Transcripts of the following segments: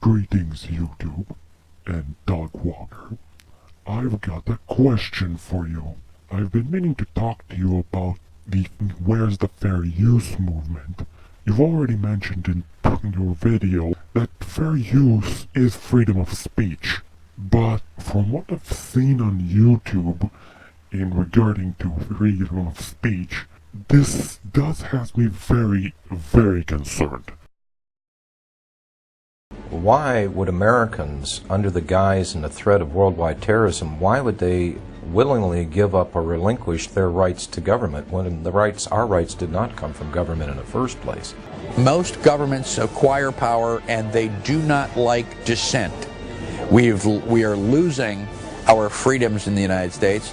Greetings, YouTube and Dog Walker. I've got a question for you. I've been meaning to talk to you about the Where's the Fair Use movement. You've already mentioned in your video that fair use is freedom of speech. But from what I've seen on YouTube in regarding to freedom of speech, this does has me very, very concerned. Why would Americans, under the guise and the threat of worldwide terrorism, why would they willingly give up or relinquish their rights to government when our rights did not come from government in the first place? Most governments acquire power and they do not like dissent. We are losing our freedoms in the United States.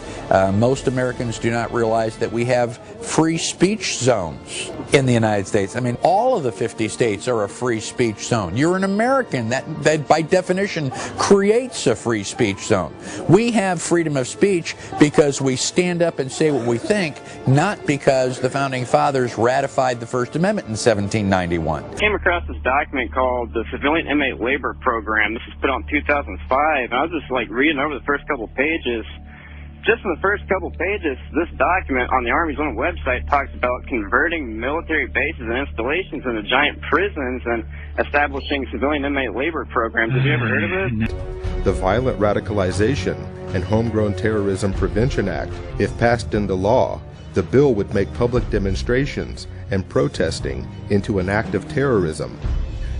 Most Americans do not realize that we have free speech zones in the United States. I mean, all of the 50 states are a free speech zone. You're an American. That by definition creates a free speech zone. We have freedom of speech because we stand up and say what we think, not because the Founding Fathers ratified the First Amendment in 1791. I came across this document called the Civilian Inmate Labor Program. This was put out in 2005, and I was just like reading over the first couple pages. Just in the first couple pages, this document on the Army's own website talks about converting military bases and installations into giant prisons and establishing civilian inmate labor programs. Have you ever heard of this? The Violent Radicalization and Homegrown Terrorism Prevention Act, if passed into law, the bill would make public demonstrations and protesting into an act of terrorism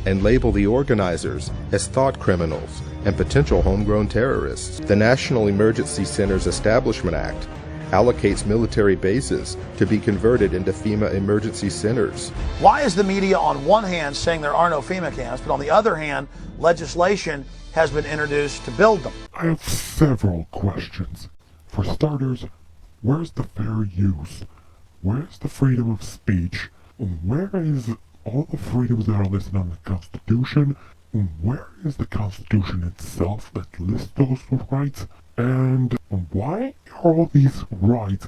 and label the organizers as thought criminals and potential homegrown terrorists. The National Emergency Centers Establishment Act allocates military bases to be converted into FEMA emergency centers. Why is the media on one hand saying there are no FEMA camps, but on the other hand, legislation has been introduced to build them? I have several questions. For starters, where's the fair use? Where's the freedom of speech? Where is all the freedoms that are listed on the Constitution? Where is the Constitution itself that lists those rights? And why are all these rights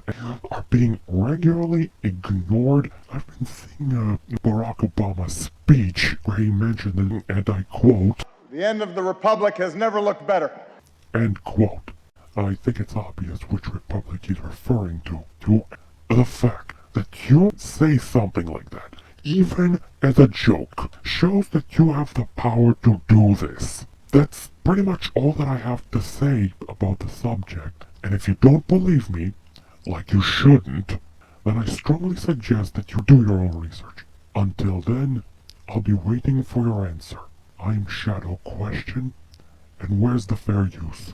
are being regularly ignored? I've been seeing Barack Obama's speech where he mentioned that, and I quote, "The end of the republic has never looked better." End quote. I think it's obvious which republic he's referring to the fact that you say something like that, even as a joke, shows that you have the power to do this. That's pretty much all that I have to say about the subject. And if you don't believe me, like you shouldn't, then I strongly suggest that you do your own research. Until then, I'll be waiting for your answer. I'm Shadow Question, and where's the fair use?